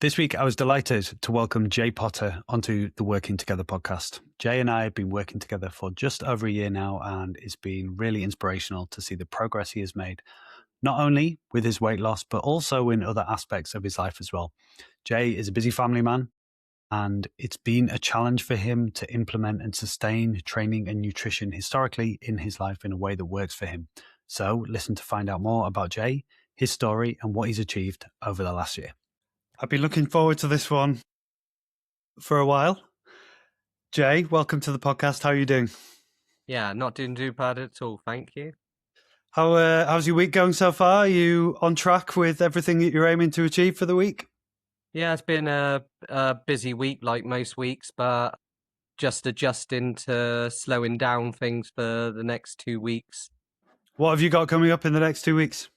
This week, I was delighted to welcome Jay Potter onto the Working Together podcast. Jay and I have been working together for just over a year now, and it's been really inspirational to see the progress he has made, not only with his weight loss, but also in other aspects of his life as well. Jay is a busy family man, and it's been a challenge for him to implement and sustain training and nutrition historically in his life in a way that works for him. So listen to find out more about Jay, his story, and what he's achieved over the last year. I've been looking forward to this one for a while. Jay, welcome to the podcast. How are you doing? Yeah, not doing too bad at all, thank you. How's your week going so far? Are you on track with everything that you're aiming to achieve for the week? Yeah, it's been a busy week like most weeks, but just adjusting to slowing down things for the next 2 weeks. What have you got coming up in the next 2 weeks?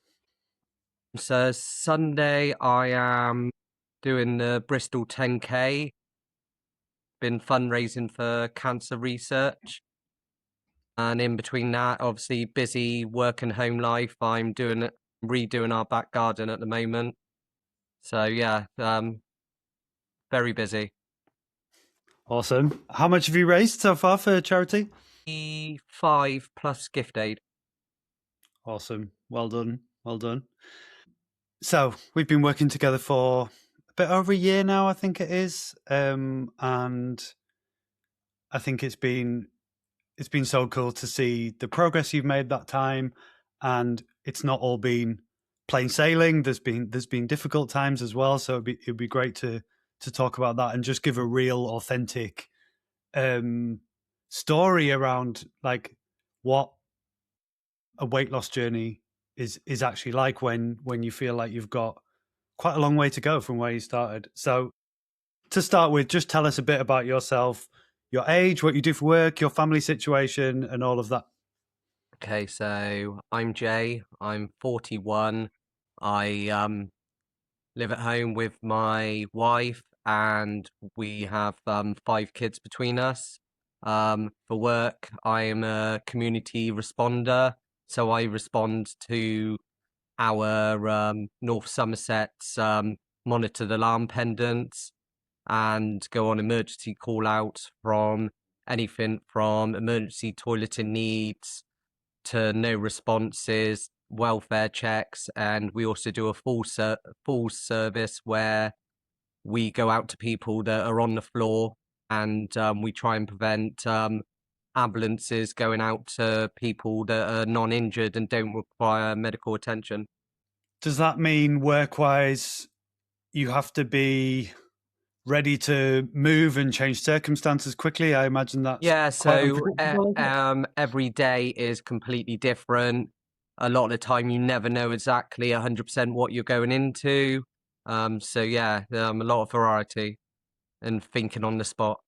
So Sunday I am doing the Bristol 10K. Been fundraising for cancer research. And in between that, obviously busy work and home life. I'm redoing our back garden at the moment. So yeah, very busy. Awesome. How much have you raised so far for charity? 5 plus gift aid. Awesome. Well done. Well done. So we've been working together for a bit over a year now, I think it is. And I think it's been so cool to see the progress you've made that time. And it's not all been plain sailing. There's been difficult times as well. So it'd be great to talk about that and just give a real authentic story around like what a weight loss journey is actually like when you feel like you've got quite a long way to go from where you started. So to start with, just tell us a bit about yourself, your age, what you do for work, your family situation, and all of that. Okay, so I'm Jay. I'm 41. I live at home with my wife, and we have 5 kids between us. For work, I am a community responder, so I respond to our North Somerset's monitored alarm pendants and go on emergency call out from anything from emergency toileting needs to no responses, welfare checks, and we also do a full service where we go out to people that are on the floor, and we try and prevent ambulances going out to people that are non-injured and don't require medical attention. Does that mean work-wise you have to be ready to move and change circumstances quickly? I imagine that's So every day is completely different. A lot of the time you never know exactly 100% what you're going into. So yeah, a lot of variety and thinking on the spot.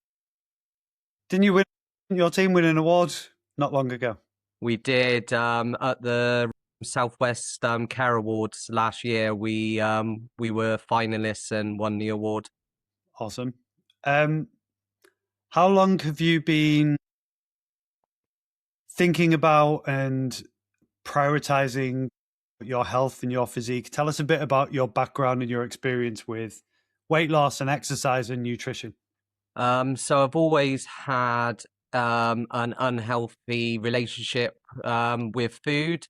Didn't you win your team win an award not long ago? We did at the Southwest Care Awards last year. We were finalists and won the award. Awesome. How long have you been thinking about and prioritizing your health and your physique? Tell us a bit about your background and your experience with weight loss and exercise and nutrition. So I've always had an unhealthy relationship with food.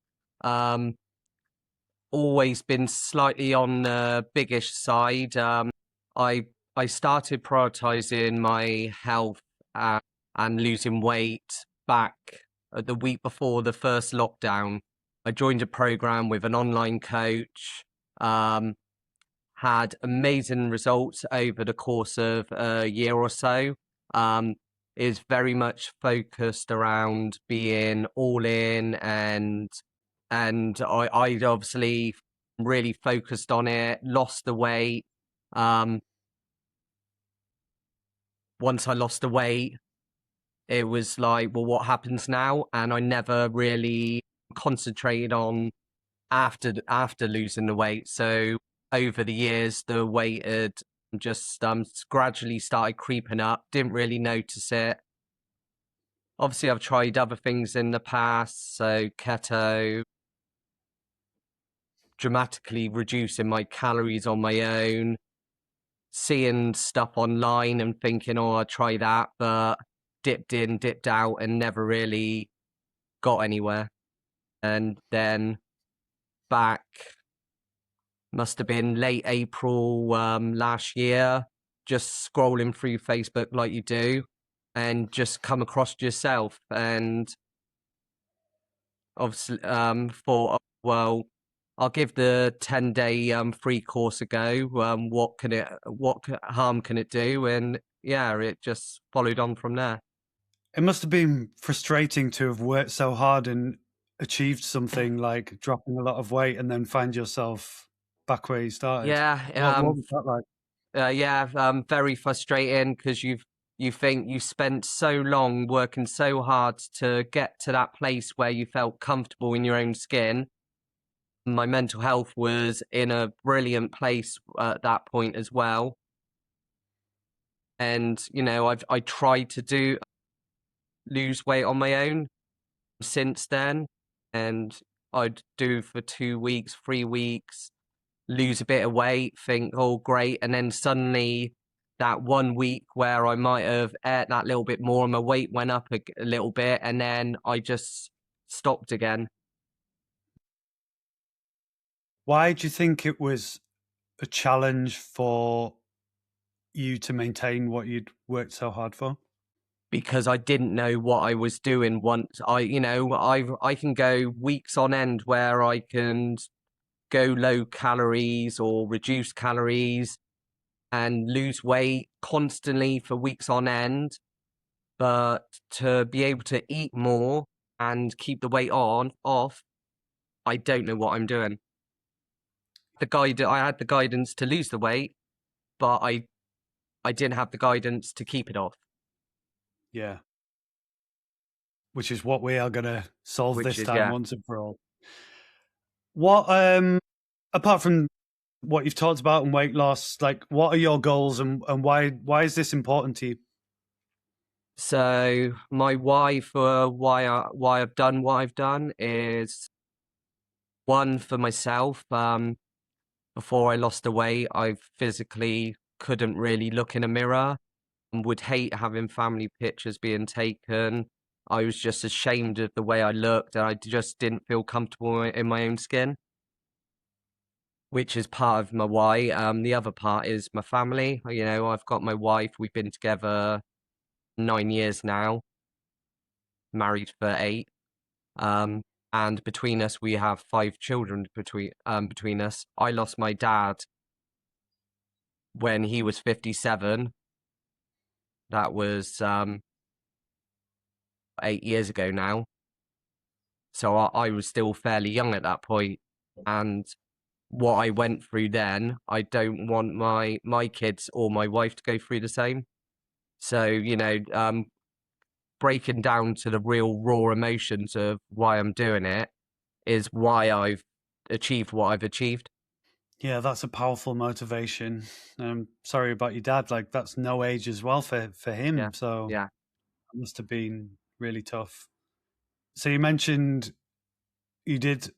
Always been slightly on the biggish side. I started prioritizing my health and losing weight back the week before the first lockdown. I joined a program with an online coach. Had amazing results over the course of a year or so. Is very much focused around being all in, and I obviously really focused on it, lost the weight. Once I lost the weight, it was like, well, what happens now? And I never really concentrated on after losing the weight. So over the years, the weight had just gradually started creeping up. Didn't really notice it. Obviously, I've tried other things in the past, so keto, dramatically reducing my calories on my own, seeing stuff online and thinking, oh, I'll try that, but dipped in, dipped out, and never really got anywhere. And then back, must have been late April last year, just scrolling through Facebook like you do, and just come across yourself, and obviously thought, well, I'll give the 10-day free course a go. What harm can it do? And yeah, it just followed on from there. It must have been frustrating to have worked so hard and achieved something like dropping a lot of weight and then find yourself back where you started. Yeah, What was that like? yeah, very frustrating because you think you spent so long working so hard to get to that place where you felt comfortable in your own skin. My mental health was in a brilliant place at that point as well. And I tried to lose weight on my own since then, and I'd do for 2 weeks, 3 weeks, lose a bit of weight, think, oh, great. And then suddenly that 1 week where I might have ate that little bit more and my weight went up a little bit, and then I just stopped again. Why do you think it was a challenge for you to maintain what you'd worked so hard for? Because I didn't know what I was doing once I can go weeks on end where I can go low calories or reduce calories and lose weight constantly for weeks on end. But to be able to eat more and keep the weight off, I don't know what I'm doing. I had the guidance to lose the weight, but I didn't have the guidance to keep it off, Yeah. Which is what we are going to solve which this is time yeah. once and for all. What, apart from what you've talked about and weight loss, like what are your goals and why is this important to you? So my why for why I've done what I've done is one for myself. Before I lost the weight, I physically couldn't really look in a mirror and would hate having family pictures being taken. I was just ashamed of the way I looked, and I just didn't feel comfortable in my own skin, which is part of my why. The other part is my family. I've got my wife. We've been together 9 years now, married for 8. Um, and between us, we have 5 children between us. I lost my dad when he was 57. That was 8 years ago now. So I was still fairly young at that point, and what I went through then, I don't want my kids or my wife to go through the same. So breaking down to the real raw emotions of why I'm doing it is why I've achieved what I've achieved. Yeah, that's a powerful motivation. Sorry about your dad. Like that's no age as well for Yeah, him. So yeah. it must have been really tough. So you mentioned you did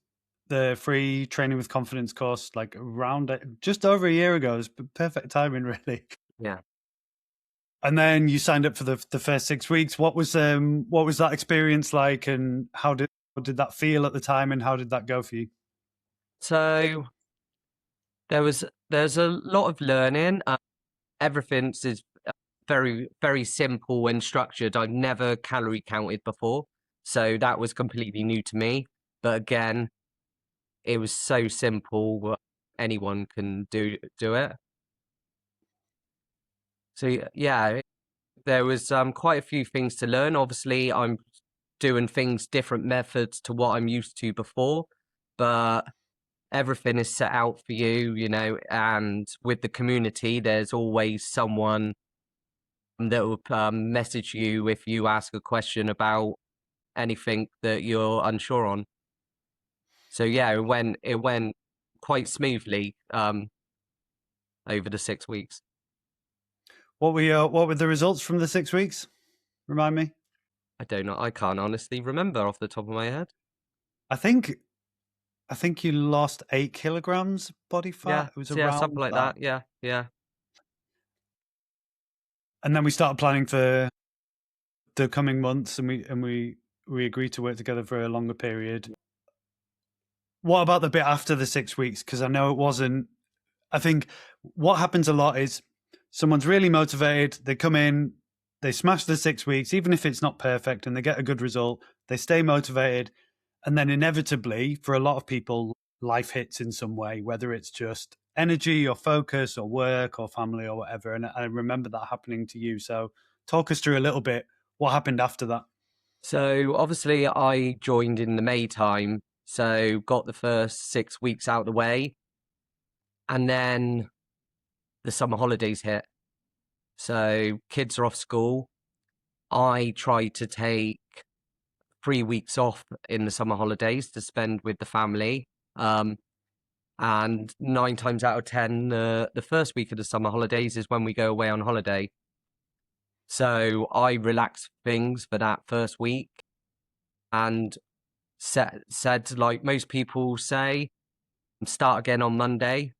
the free training with confidence course like around just over a year ago. It's perfect timing, really. Yeah. And then you signed up for the first 6 weeks. What was that experience like, and how did that feel at the time, and how did that go for you? So there's a lot of learning. Everything is very, very simple and structured. I've never calorie counted before, so that was completely new to me. But again, it was so simple, anyone can do it. So yeah, there was quite a few things to learn. Obviously, I'm doing things different methods to what I'm used to before, but everything is set out for you, and with the community, there's always someone that will message you if you ask a question about anything that you're unsure on. So yeah, it went quite smoothly over the 6 weeks. What were the results from the 6 weeks? Remind me. I don't know. I can't honestly remember off the top of my head. I think I think you lost 8 kilograms body Yeah, fat. It was so yeah, something around like that. that. Yeah, yeah. And then we started planning for the coming months, and we agreed to work together for a longer period. What about the bit after the 6 weeks? Because I know it wasn't. I think what happens a lot is someone's really motivated. They come in, they smash the 6 weeks, even if it's not perfect, and they get a good result. They stay motivated, and then inevitably, for a lot of people, life hits in some way, whether it's just energy or focus or work or family or whatever. And I remember that happening to you. So talk us through a little bit what happened after that. So obviously I joined in the May time, so got the first 6 weeks out of the way, and then the summer holidays hit. So kids are off school. I tried to take 3 weeks off in the summer holidays to spend with the family. And 9 times out of 10, the first week of the summer holidays is when we go away on holiday. So I relaxed things for that first week and said, like most people say, start again on Monday.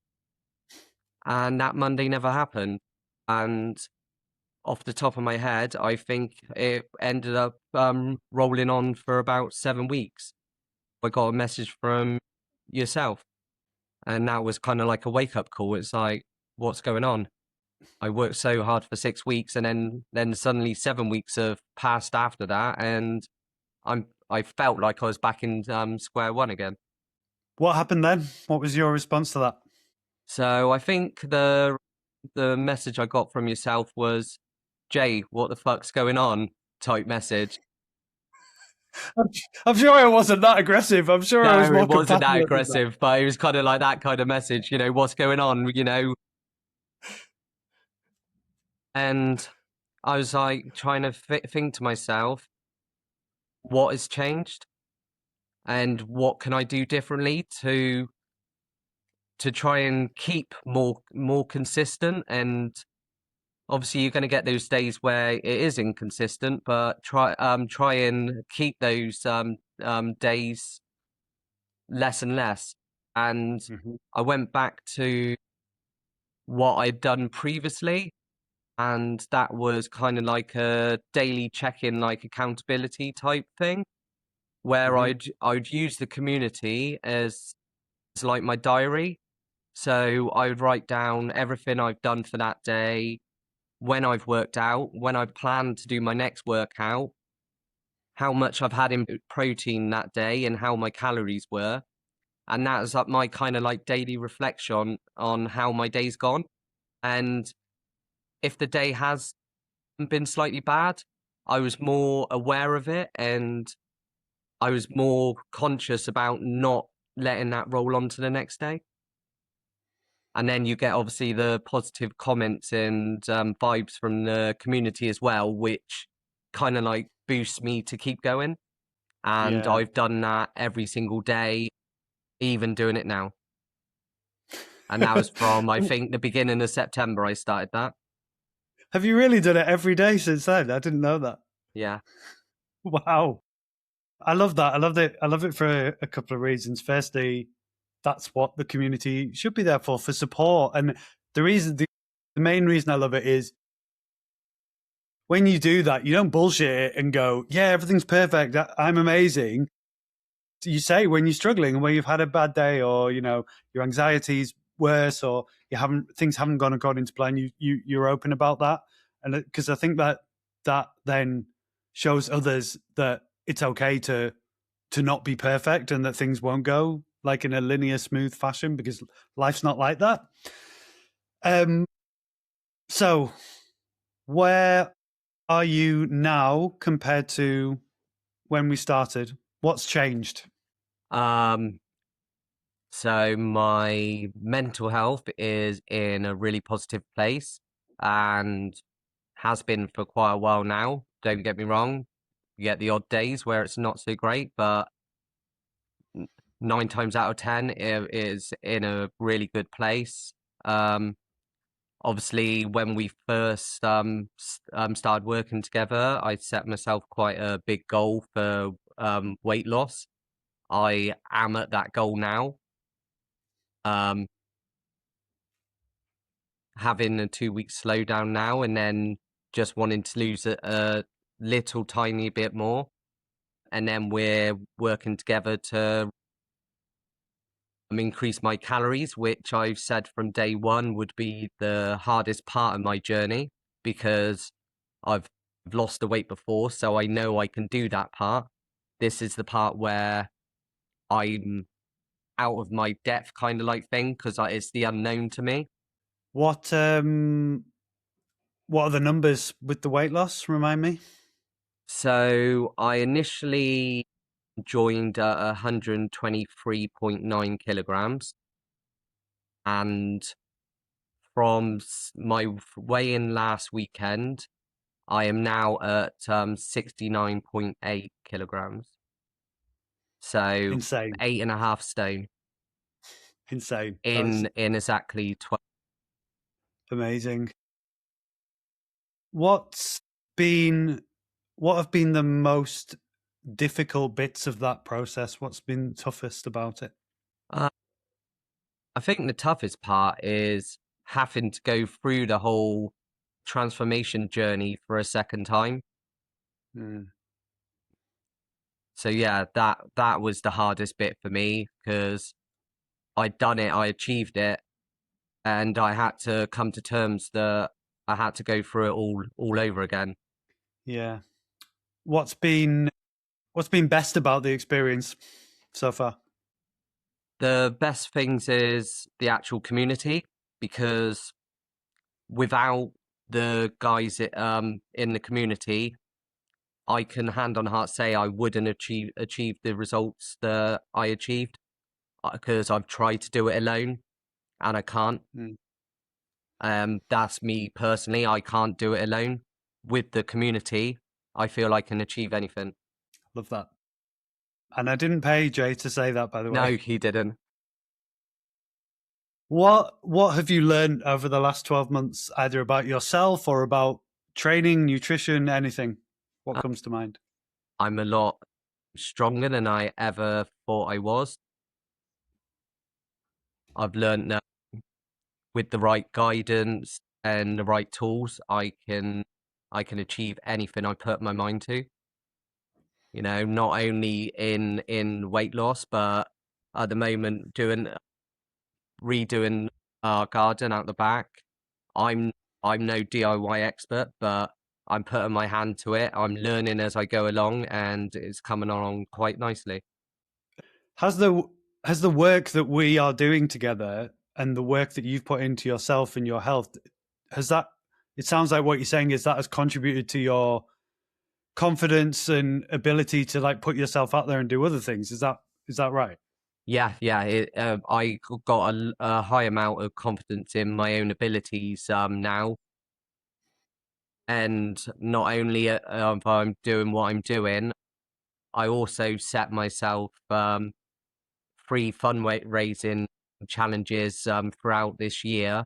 And that Monday never happened. And off the top of my head, I think it ended up rolling on for about 7 weeks. I got a message from yourself, and that was kind of like a wake-up call. It's like, what's going on? I worked so hard for 6 weeks, and then suddenly 7 weeks have passed after that, and I felt like I was back in square one again. What happened then? What was your response to that? So I think the message I got from yourself was, Jay, what the fuck's going on? Type message. I'm sure I wasn't that aggressive. I'm sure I was No, more it wasn't that compassionate than that. aggressive, but it was kind of like that kind of message, what's going on, And I was like trying to think to myself, what has changed and what can I do differently to try and keep more consistent. And obviously you're going to get those days where it is inconsistent, but try and keep those days less and less. And Mhm. I went back to what I'd done previously, and that was kind of like a daily check-in, like accountability type thing, where Mhm. I'd use the community as like my diary. So I would write down everything I've done for that day, when I've worked out, when I plan to do my next workout, how much I've had in protein that day, and how my calories were. And that was like my kind of like daily reflection on how my day's gone. And if the day has been slightly bad, I was more aware of it, and I was more conscious about not letting that roll on to the next day. And then you get obviously the positive comments and vibes from the community as well, which kind of like boosts me to keep going. And Yeah. I've done that every single day, even doing it now. And that was from, I think, the beginning of September I started that. Have you really done it every day since then? I didn't know that. Yeah. Wow. I love that. I love it. I love it for a couple of reasons. Firstly, that's what the community should be there for support. And the main reason I love it is when you do that, you don't bullshit it and go, yeah, everything's perfect. I'm amazing. You say when you're struggling and when you've had a bad day, or your anxiety's worse, or things haven't gone according to plan, you're open about that. And because I think that then shows others that it's okay to not be perfect, and that things won't go like in a linear smooth fashion, because life's not like that. So where are you now compared to when we started? What's changed? Um, so my mental health is in a really positive place and has been for quite a while now. Don't get me wrong. You get the odd days where it's not so great, but 9 times out of 10 it is in a really good place. Um, Obviously, when we first started working together, I set myself quite a big goal for weight loss. I am at that goal now. Um, Having a 2 week slowdown now, and then just wanting to lose a little tiny bit more. And then we're working together to increase my calories, which I've said from day one would be the hardest part of my journey because I've lost the weight before, so I know I can do that part. This is the part where I'm out of my depth kind of like thing because it's the unknown to me. What are the numbers with the weight loss? Remind me. So I initially joined at 123.9 kilograms, and from my weigh-in last weekend, I am now at 69.8 kilograms. So Insane. 8.5 stone Insane. That's in exactly 12. amazing. What's been what have been the most difficult bits of that process? What's been toughest about it? Uh, I think the toughest part is having to go through the whole transformation journey for a second time. Mm, So yeah, that was the hardest bit for me because I'd done it, I achieved it, and I had to come to terms that I had to go through it all over again. yeah. What's been best about the experience so far? The best things is the actual community because without the guys in the community, I can hand on heart say I wouldn't achieve the results that I achieved because I've tried to do it alone and I can't. Mm, That's me personally. I can't do it alone. With the community, I feel I can achieve anything. love that. And I didn't pay Jay to say that, by the way. No, he didn't. What have you learned over the last 12 months, either about yourself or about training, nutrition, anything? What Uh, comes to mind? I'm a lot stronger than I ever thought I was. I've learned that with the right guidance and the right tools, I can achieve anything I put my mind to. You know, not only in weight loss, but at the moment redoing our garden out the back. I'm I'm no DIY expert, but I'm putting my hand to it. I'm learning as I go along, and it's coming along quite nicely. Has the work that we are doing together and the work that you've put into yourself and your health, has that, it sounds like what you're saying is that has contributed to your confidence and ability to like put yourself out there and do other things. Is that right? Yeah, yeah. I got a high amount of confidence in my own abilities now, and not only if I'm doing what I'm doing, I also set myself 3 raising challenges throughout this year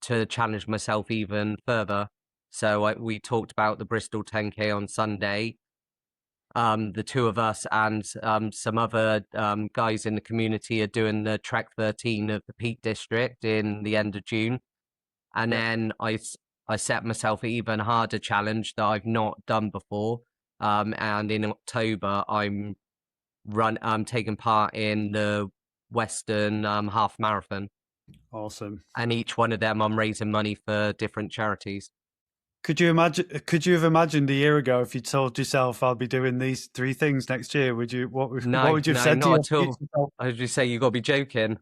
to challenge myself even further. So we talked about the Bristol 10K on Sunday. The two of us and some other guys in the community are doing the Trek 13 of the Peak District in the end of June. And Yep. then I set myself an even harder challenge that I've not done before. And in October, I'm taking part in the Western half marathon. Awesome. And each one of them, I'm raising money for different charities. Could you have imagined a year ago if you told yourself I'll be doing these three things next year? Would you what No, would you have no, said to not your at all. future self? I just say you got to be joking.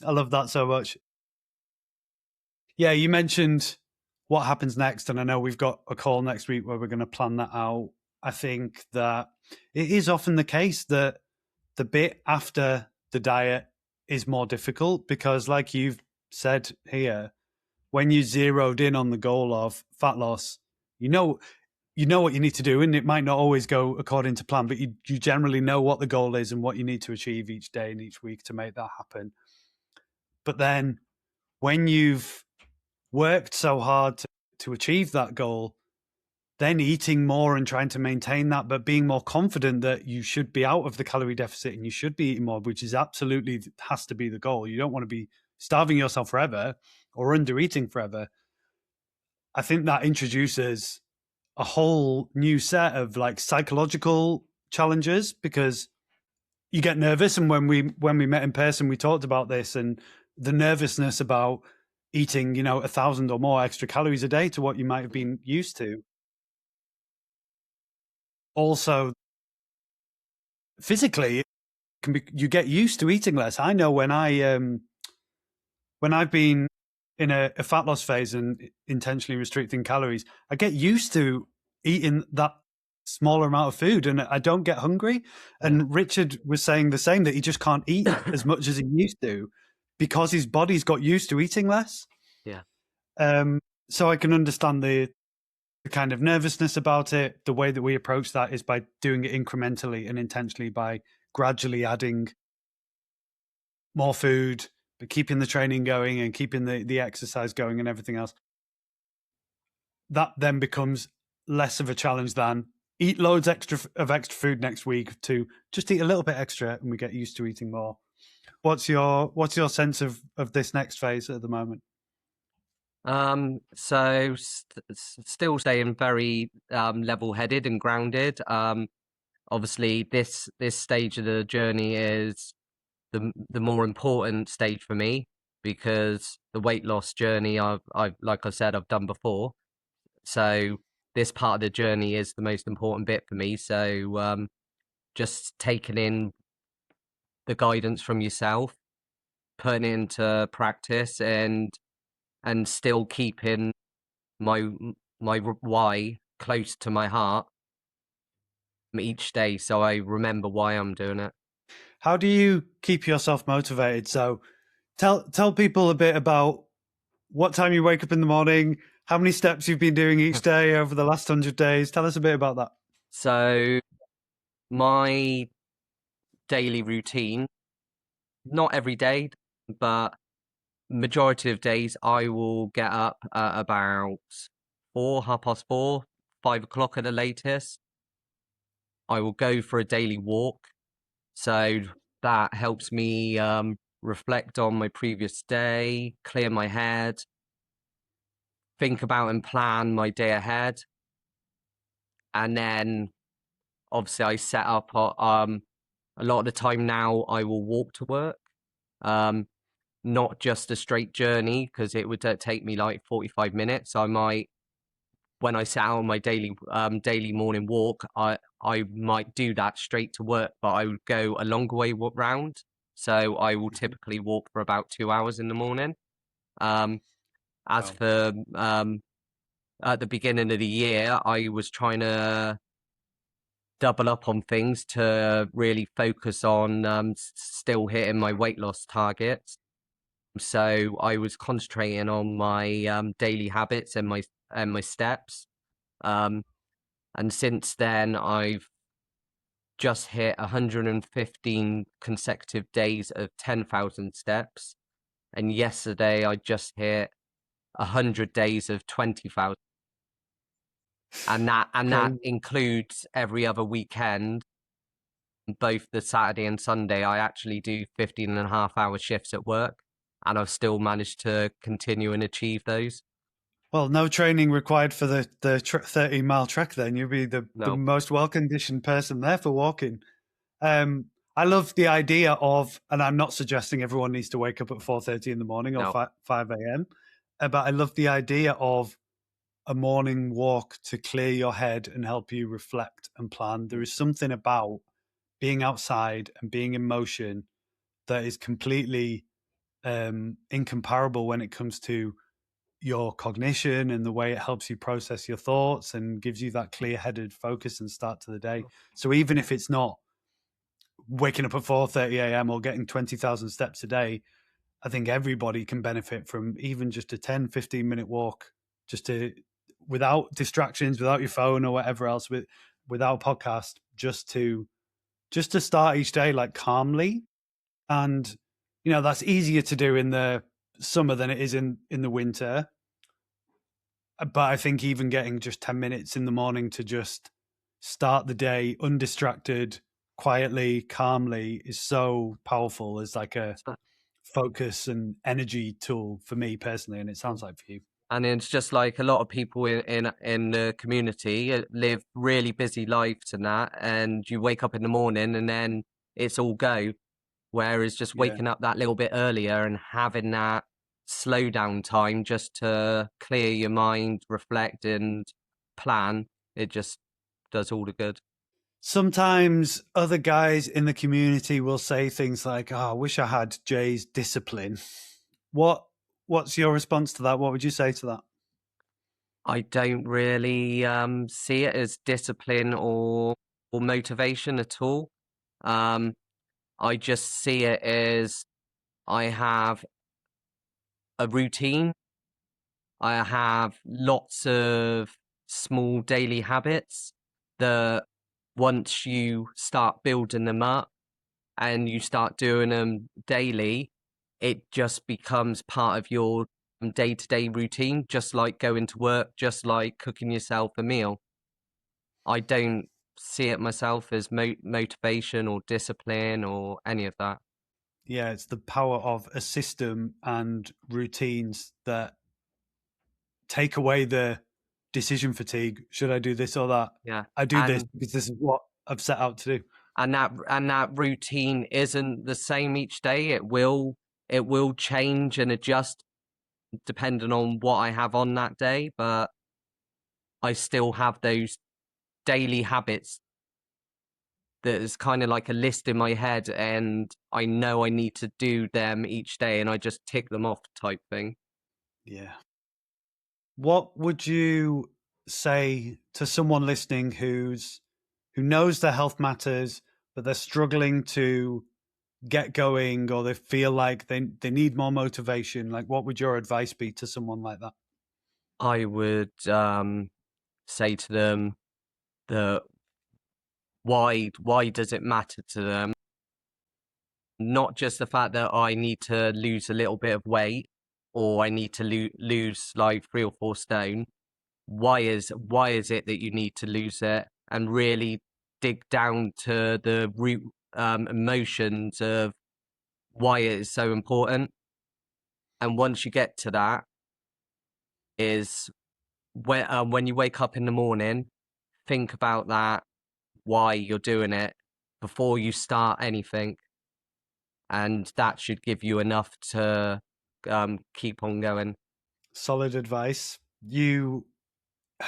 I love that so much. Yeah, you mentioned what happens next, and I know we've got a call next week where we're going to plan that out. I think that it is often the case that the bit after the diet is more difficult because, like you've said here, when you zeroed in on the goal of fat loss, you know what you need to do, and it might not always go according to plan, but you generally know what the goal is and what you need to achieve each day and each week to make that happen. But then when you've worked so hard to achieve that goal, then eating more and trying to maintain that, but being more confident that you should be out of the calorie deficit and you should be eating more, which is absolutely has to be the goal. You don't want to be starving yourself forever. or under eating forever, I think that introduces a whole new set of like psychological challenges, because you get nervous. And when we met in person, we talked about this and the nervousness about eating, 1,000 or more extra calories a day to what you might have been used to. Also, physically, you get used to eating less. I know when I've been in a fat loss phase and intentionally restricting calories, I get used to eating that smaller amount of food and I don't get hungry. Yeah. And Richard was saying the same, that he just can't eat as much as he used to because his body's got used to eating less. Yeah. So I can understand the kind of nervousness about it. The way that we approach that is by doing it incrementally and intentionally, by gradually adding more food, but keeping the training going and keeping the exercise going and everything else. That then becomes less of a challenge than eat loads of extra food next week, to just eat a little bit extra and we get used to eating more. What's your sense of this next phase at the moment? So still staying very level-headed and grounded. Obviously, this stage of the journey is the more important stage for me, because the weight loss journey I've like I said, I've done before. So this part of the journey is the most important bit for me. So just taking in the guidance from yourself, putting it into practice, and still keeping my my why close to my heart each day, so I remember why I'm doing it. How do you keep yourself motivated? So tell people a bit about what time you wake up in the morning, how many steps you've been doing each day over the last 100 days. Tell us a bit about that. So my daily routine, not every day, but majority of days, I will get up at about 4, 4:30, 5 o'clock at the latest. I will go for a daily walk. So that helps me reflect on my previous day, clear my head, think about and plan my day ahead. And then obviously I set up a lot of the time now I will walk to work. Not just a straight journey, because it would take me like 45 minutes. I might, when I set out on my daily morning walk, I might do that straight to work, but I would go a longer way round. So I will typically walk for about 2 hours in the morning. Um, as Wow. for at the beginning of the year, I was trying to double up on things to really focus on still hitting my weight loss targets. So I was concentrating on my daily habits and my steps. Um, and since then, I've just hit 115 consecutive days of 10,000 steps. And yesterday, I just hit 100 days of 20,000. And that Okay. includes every other weekend. Both the Saturday and Sunday, I actually do 15.5 hour shifts at work, and I've still managed to continue and achieve those. Well, no training required for the 30-mile trek. Then you'll be the No, most well conditioned person there for walking. Um, I love the idea of, and I'm not suggesting everyone needs to wake up at 4:30 in the morning or no. 5 a.m. But I love the idea of a morning walk to clear your head and help you reflect and plan. There is something about being outside and being in motion that is completely incomparable when it comes to your cognition and the way it helps you process your thoughts and gives you that clear-headed focus and start to the day. So even if it's not waking up at 4:30 a.m. or getting 20,000 steps a day, I think everybody can benefit from even just a 10-15 minute walk, just to, without distractions, without your phone or whatever else, without podcast, just to start each day like calmly. And that's easier to do in the summer than it is in the winter. But I think even getting just 10 minutes in the morning to just start the day undistracted, quietly, calmly, is so powerful as like a So focus and energy tool for me personally, and it sounds like for you. And it's just like a lot of people in the community live really busy lives and that, and you wake up in the morning and then it's all go. Whereas just Yeah. waking up that little bit earlier and having that slow down time just to clear your mind, reflect and plan, it just does all the good. Sometimes other guys in the community will say things like, "Oh, I wish I had Jay's discipline." What What's your response to that? What would you say to that? I don't really see it as discipline or motivation at all. Um, I just see it as I have a routine. I have lots of small daily habits that once you start building them up and you start doing them daily, it just becomes part of your day-to-day routine, just like going to work, just like cooking yourself a meal. I don't see it myself as motivation or discipline or any of that. Yeah, it's the power of a system and routines that take away the decision fatigue. Should I do this or that? Yeah. I do this And because this is what I've set out to do. that routine isn't the same each day. It will change and adjust depending on what I have on that day, but I still have those daily habits that is kind of like a list in my head, and I know I need to do them each day and I just tick them off type thing. Yeah. What would you say to someone listening who knows their health matters, but they're struggling to get going, or they feel like they need more motivation? Like, what would your advice be to someone like that? I would say to them that why does it matter to them? Not just the fact that I need to lose a little bit of weight or I need to lose like 3 or 4 stone. Why is it that you need to lose it, and really dig down to the root emotions of why it is so important. And once you get to that, is when you wake up in the morning, think about that, why you're doing it before you start anything, and that should give you enough to keep on going. Solid advice. You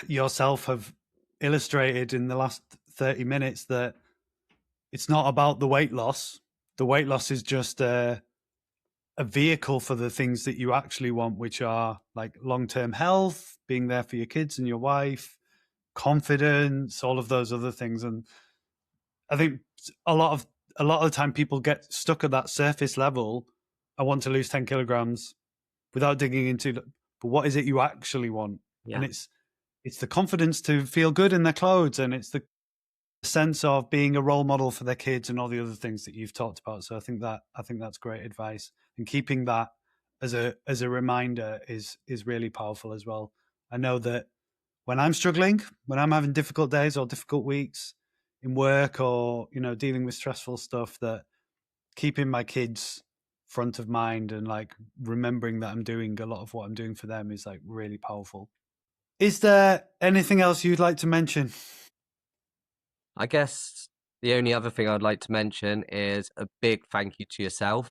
yourself have illustrated in the last 30 minutes that it's not about the weight loss. The weight loss is just a vehicle for the things that you actually want, which are like long term health, being there for your kids and your wife, confidence, all of those other things. And I think a lot of the time people get stuck at that surface level. I want to lose 10 kilograms without digging into, but what is it you actually want? And Yeah. it's the confidence to feel good in their clothes, and it's the sense of being a role model for their kids and all the other things that you've talked about. So I think that's great advice, and keeping that as a reminder is really powerful as well. I know that when I'm struggling, when I'm having difficult days or difficult weeks in work, or dealing with stressful stuff, that keeping my kids front of mind and like remembering that I'm doing a lot of what I'm doing for them is like really powerful. Is there anything else you'd like to mention? I guess the only other thing I'd like to mention is a big thank you to yourself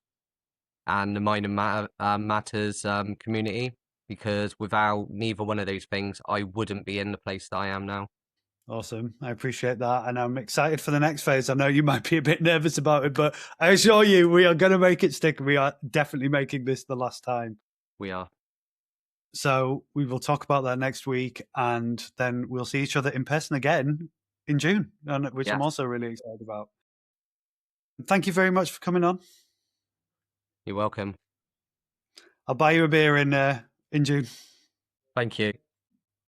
and the Matters community, because without neither one of those things, I wouldn't be in the place that I am now. Awesome. I appreciate that. And I'm excited for the next phase. I know you might be a bit nervous about it, but I assure you, we are going to make it stick. We are definitely making this the last time. We are. So we will talk about that next week, and then we'll see each other in person again in June, which I'm Yes, also really excited about. Thank you very much for coming on. you're welcome. I'll buy you a beer in June. Thank you.